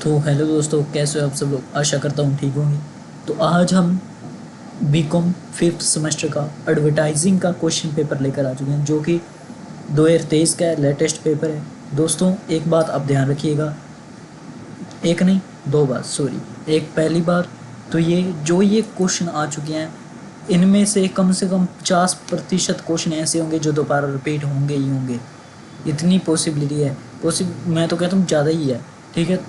तो हेलो दोस्तों, कैसे हो आप सब लोग। आशा करता हूँ ठीक होंगे। तो आज हम बीकॉम फिफ्थ सेमेस्टर का एडवर्टाइजिंग का क्वेश्चन पेपर लेकर आ चुके हैं, जो कि 2023 का लेटेस्ट पेपर है। दोस्तों एक बात आप ध्यान रखिएगा, एक नहीं दो बात, सॉरी, एक पहली बार तो ये क्वेश्चन आ चुके हैं, इनमें से कम 50% क्वेश्चन ऐसे होंगे जो दोबारा रिपीट होंगे ही होंगे। इतनी पॉसिबिलिटी है, मैं तो कहता हूँ ज़्यादा ही है। ठीक है,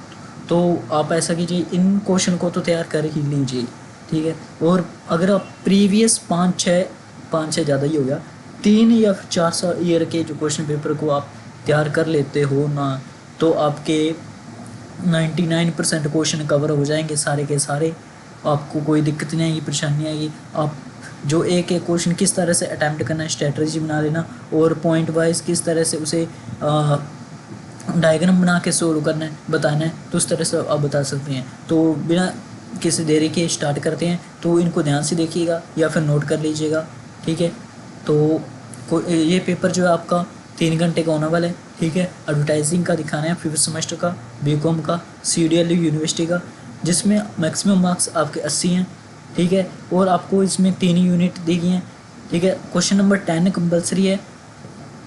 तो आप ऐसा कीजिए, इन क्वेश्चन को तो तैयार कर ही लीजिए। ठीक है, और अगर आप प्रीवियस पाँच छः ज़्यादा ही हो गया, 3 या फिर 4 ईयर के जो क्वेश्चन पेपर को आप तैयार कर लेते हो ना, तो आपके 99% क्वेश्चन कवर हो जाएंगे सारे के सारे। आपको कोई दिक्कत नहीं आएगी, परेशानी नहीं आएगी। आप जो एक एक क्वेश्चन किस तरह से अटैम्प्ट करना है, स्ट्रेटजी बना लेना, और पॉइंट वाइज किस तरह से उसे डायग्राम बना के सोल्व करना है, बताना है, तो उस तरह से आप बता सकते हैं। तो बिना किसी देरी के स्टार्ट करते हैं। तो इनको ध्यान से देखिएगा या फिर नोट कर लीजिएगा। ठीक है, तो ये पेपर जो है आपका 3 घंटे का होने वाला है। ठीक है, एडवर्टाइजिंग का दिखाना है, फिफ्थ सेमेस्टर का, बीकॉम का, CDLU यूनिवर्सिटी का, जिसमें मैक्सिमम मार्क्स आपके 80 हैं। ठीक है, और आपको इसमें 3 यूनिट दी गई हैं। ठीक है, क्वेश्चन नंबर 10 कंपलसरी है,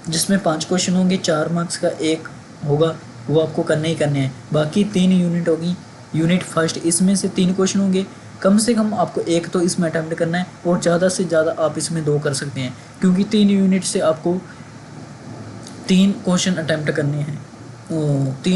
जिसमें 5 क्वेश्चन होंगे, 4 मार्क्स का एक होगा, वो आपको करने ही करने हैं। बाकी 3 यूनिट होगी। यूनिट फर्स्ट, इसमें से 3 क्वेश्चन होंगे, कम से कम आपको एक तो इसमें अटैम्प्ट करना है, और ज़्यादा से ज़्यादा आप इसमें 2 कर सकते हैं, क्योंकि 3 यूनिट से आपको 3 क्वेश्चन अटैम्प्ट करने हैं।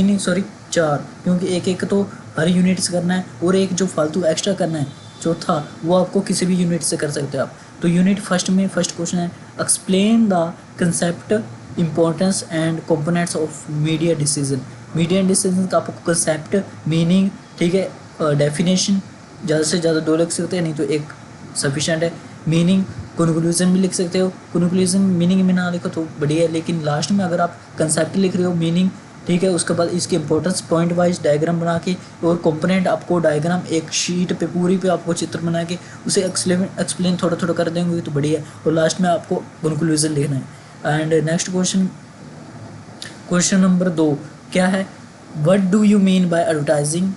4, क्योंकि एक एक तो हर यूनिट से करना है, और एक जो फालतू एक्स्ट्रा करना है चौथा, वो आपको किसी भी यूनिट से कर सकते हो आप। तो यूनिट फर्स्ट में फर्स्ट क्वेश्चन है, explain the concept, importance and components of media decision. Media decision का आपको कंसेप्ट, मीनिंग, ठीक है, डेफिनेशन, ज़्यादा से ज़्यादा 2 लिख सकते हैं, नहीं तो एक सफिशेंट है। मीनिंग, कंक्लूजन भी लिख सकते हो। कंक्लूजन मीनिंग में ना लिखो तो बढ़िया है, लेकिन लास्ट में अगर आप कंसेप्ट लिख रहे हो, मीनिंग, ठीक है, उसके बाद इसकी इंपॉर्टेंस, पॉइंट वाइज डायग्राम बना के, और कंपोनेंट आपको डायग्राम एक शीट पे पूरी पे आपको चित्र बना के उसे एक्सप्लेन थोड़ा थोड़ा कर देंगे तो बढ़िया है, और लास्ट में आपको कंक्लूजन लिखना है। And next question, question number 2 क्या है, what do you mean bye advertising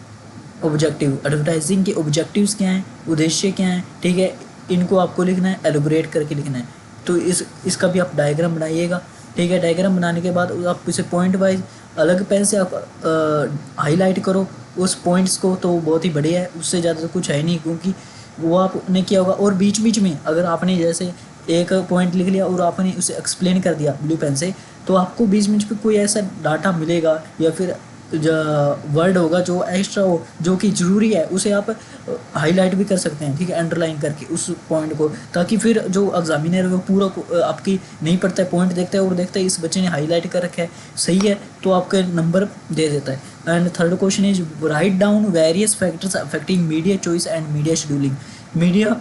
objective. Advertising के ऑब्जेक्टिव्स क्या हैं, उद्देश्य क्या हैं, ठीक है, इनको आपको लिखना है, एलोबरेट करके लिखना है। तो इसका भी आप डायग्राम बनाइएगा। ठीक है, डायग्राम बनाने के बाद आप इसे पॉइंट वाइज अलग पेन से आप हाईलाइट करो उस पॉइंट्स को, तो बहुत ही बढ़िया है। उससे ज़्यादा तो कुछ है नहीं, क्योंकि वो आपने किया होगा। और बीच बीच में अगर आपने जैसे एक पॉइंट लिख लिया और आपने उसे एक्सप्लेन कर दिया ब्लू पेन से, तो आपको बीच बीच में कोई ऐसा डाटा मिलेगा या फिर वर्ड होगा जो एक्स्ट्रा हो, जो कि ज़रूरी है, उसे आप हाईलाइट भी कर सकते हैं। ठीक है, अंडरलाइन करके उस पॉइंट को, ताकि फिर जो एग्जामिनर है वो पूरा आपकी नहीं पढ़ता है, पॉइंट देखता है और देखता है इस बच्चे ने हाईलाइट कर रखा है, सही है, तो आपके नंबर दे देता है। And third question is, write down various factors affecting media choice and media scheduling. Media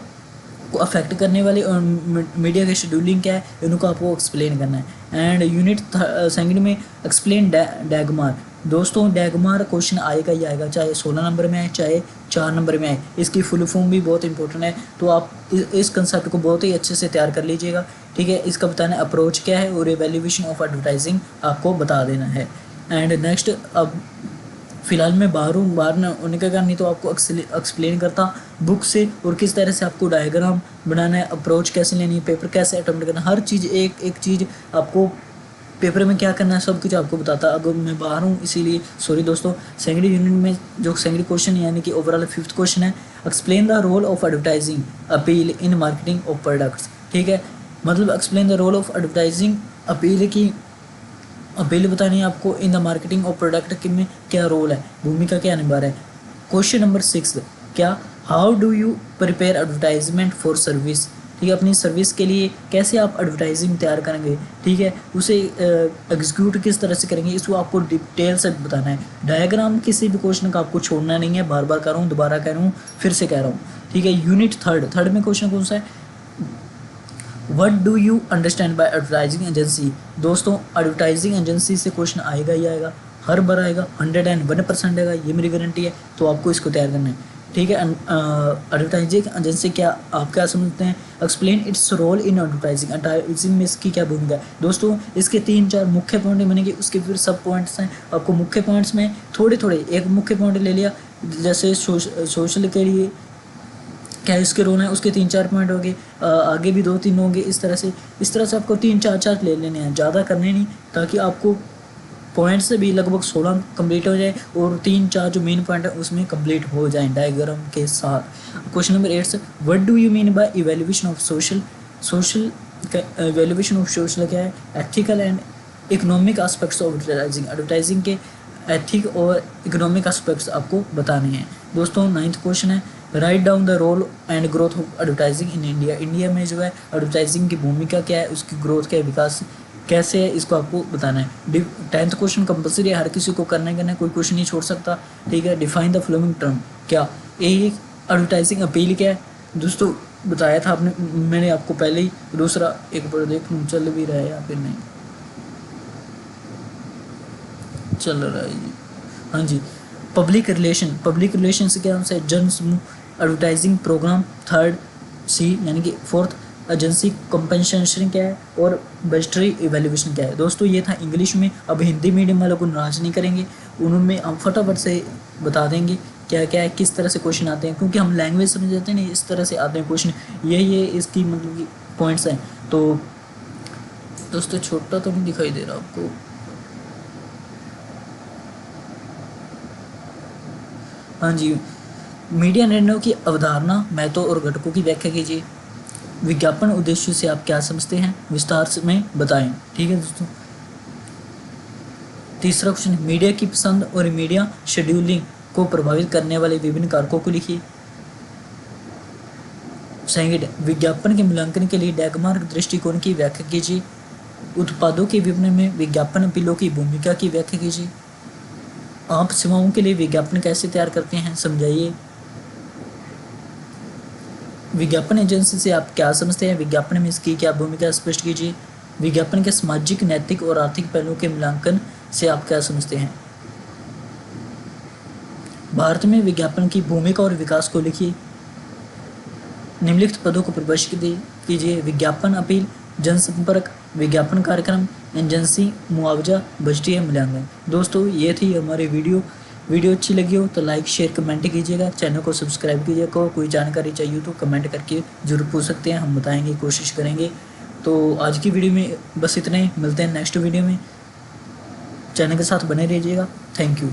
को अफेक्ट करने वाले और मीडिया के शेड्यूलिंग क्या है, इनको आपको एक्सप्लेन करना है। एंड यूनिट सेकंड में एक्सप्लेन डैगमार। दोस्तों डैगमार क्वेश्चन आएगा ही आएगा, चाहे 16 नंबर में आए चाहे 4 नंबर में आए। इसकी फुल फॉर्म भी बहुत इंपॉर्टेंट है, तो आप इस कंसेप्ट को बहुत ही अच्छे से तैयार कर लीजिएगा। ठीक है, इसका बताना अप्रोच क्या है, और एवेल्यूएशन ऑफ एडवर्टाइजिंग आपको बता देना है। एंड नेक्स्ट, अब फिलहाल मैं बाहर ना होने का कारण नहीं, तो आपको एक्सप्लेन करता बुक से, और किस तरह से आपको डायग्राम बनाना है, अप्रोच कैसे लेनी है, पेपर कैसे अटेम्प्ट करना है, हर चीज़ एक एक चीज़ आपको पेपर में क्या करना है सब कुछ आपको बताता। अगर मैं बाहर हूँ इसीलिए सॉरी दोस्तों। सेकेंड यूनिट में जो सेकेंड क्वेश्चन यानी कि ओवरऑल फिफ्थ क्वेश्चन है, explain the role of advertising appeal in marketing of products. ठीक है, मतलब explain the role of advertising appeal की अपील बतानी है आपको इन द मार्केटिंग और प्रोडक्ट में क्या रोल है, भूमिका क्या निभा रहा है। क्वेश्चन नंबर 6 क्या, how do you prepare advertisement for service. ठीक है, अपनी सर्विस के लिए कैसे आप एडवर्टाइजिंग तैयार करेंगे, ठीक है, उसे एग्जीक्यूट किस तरह से करेंगे, इसको आपको डिटेल से बताना है। डायग्राम किसी भी क्वेश्चन का आपको छोड़ना नहीं है, बार बार कह रहा हूँ, दोबारा कह रहा हूँ, फिर से कह रहा हूँ। ठीक है, यूनिट थर्ड में क्वेश्चन कौन सा है, what do you understand by advertising agency. दोस्तों एडवर्टाइजिंग एजेंसी से क्वेश्चन आएगा ही आएगा, हर बार आएगा, 101% आएगा, ये मेरी गारंटी है। तो आपको इसको तैयार करना है। ठीक है। एडवर्टाइजिंग एजेंसी क्या, आप क्या समझते हैं? Explain its role in advertising, advertising में इसकी क्या भूमिका है? दोस्तों इसके 3-4 मुख्य पॉइंट बनेंगे, उसके फिर सब पॉइंट्स हैं। आपको मुख्य पॉइंट्स में थोड़े थोड़े, एक मुख्य पॉइंट ले लिया, जैसे सोशल के लिए क्या इसके रोल है, उसके 3-4 पॉइंट हो गए, आगे भी 2-3 होंगे। इस तरह से आपको 3-4 ले लेने हैं, ज़्यादा करने नहीं, ताकि आपको पॉइंट से भी लगभग 16 कंप्लीट हो जाए और 3-4 जो मेन पॉइंट है उसमें कंप्लीट हो जाए डायग्राम के साथ। क्वेश्चन नंबर 8 से, what do you mean by evaluation of social evaluation of social क्या है? Ethical and economic aspects of advertising के एथिक और इकोनॉमिक एस्पेक्ट्स आपको बताने हैं। दोस्तों 9th क्वेश्चन है, write down the role and growth of advertising in India. India में जो है एडवर्टाइजिंग की भूमिका क्या है, उसकी ग्रोथ क्या है, विकास कैसे है, इसको आपको बताना है। 10th क्वेश्चन कंपलसरी है, हर किसी को करना है, कोई क्वेश्चन नहीं छोड़ सकता। ठीक है। डिफाइन द फॉलोइंग टर्म, क्या एक एडवर्टाइजिंग अपील क्या है? दोस्तों बताया था आपने, मैंने आपको पहले ही। दूसरा एक बार देख लूँ चल भी रहा है या फिर नहीं चल रहा है जी, हाँ जी। पब्लिक रिलेशन से क्या है? जन समूह एडवर्टाइजिंग प्रोग्राम। 3rd C यानी कि 4th एजेंसी कंपनसेशन क्या है, और बजटरी इवैल्यूएशन क्या है। दोस्तों ये था इंग्लिश में। अब हिंदी मीडियम वालों को नाराज नहीं करेंगे, उनमें हम फटाफट से बता देंगे क्या क्या है, किस तरह से क्वेश्चन आते हैं, क्योंकि हम लैंग्वेज समझ जाते हैं नहीं, इस तरह से आते हैं क्वेश्चन। ये इसकी मतलब कि पॉइंट्स हैं। तो दोस्तों छोटा तो नहीं दिखाई दे रहा आपको? हाँ जी। मीडिया निर्णयों की अवधारणा, महत्व और घटकों की व्याख्या कीजिए। विज्ञापन उद्देश्य से आप क्या समझते हैं, विस्तार में बताएं। ठीक है दोस्तों। तीसरा क्वेश्चन, मीडिया की पसंद और मीडिया शेड्यूलिंग को प्रभावित करने वाले विभिन्न कारकों को लिखिए। सेकंड, विज्ञापन के मूल्यांकन के लिए डैगमार्क दृष्टिकोण की व्याख्या कीजिए। उत्पादों के विपणन में विज्ञापन अपीलों की भूमिका की व्याख्या कीजिए। आप सेवाओं के लिए विज्ञापन कैसे तैयार करते हैं, समझाइए। विज्ञापन एजेंसी से आप क्या समझते हैं, विज्ञापन में इसकी क्या भूमिका स्पष्ट कीजिए। विज्ञापन के सामाजिक, नैतिक और आर्थिक पहलुओं के मूल्यांकन से आप क्या समझते हैं। भारत में विज्ञापन की भूमिका और विकास को लिखिए। निम्नलिखित पदों को परिभाषित कीजिए। विज्ञापन अपील, जनसंपर्क, विज्ञापन कार्यक्रम, एजेंसी, मुआवजा, बजटीय मूल्यांकन। दोस्तों ये थी हमारी वीडियो अच्छी लगी हो तो लाइक शेयर कमेंट कीजिएगा, चैनल को सब्सक्राइब कीजिएगा। कोई जानकारी चाहिए हो तो कमेंट करके जरूर पूछ सकते हैं, हम बताएंगे, कोशिश करेंगे। तो आज की वीडियो में बस इतना ही, मिलते हैं नेक्स्ट वीडियो में। चैनल के साथ बने रहिएगा। Thank you.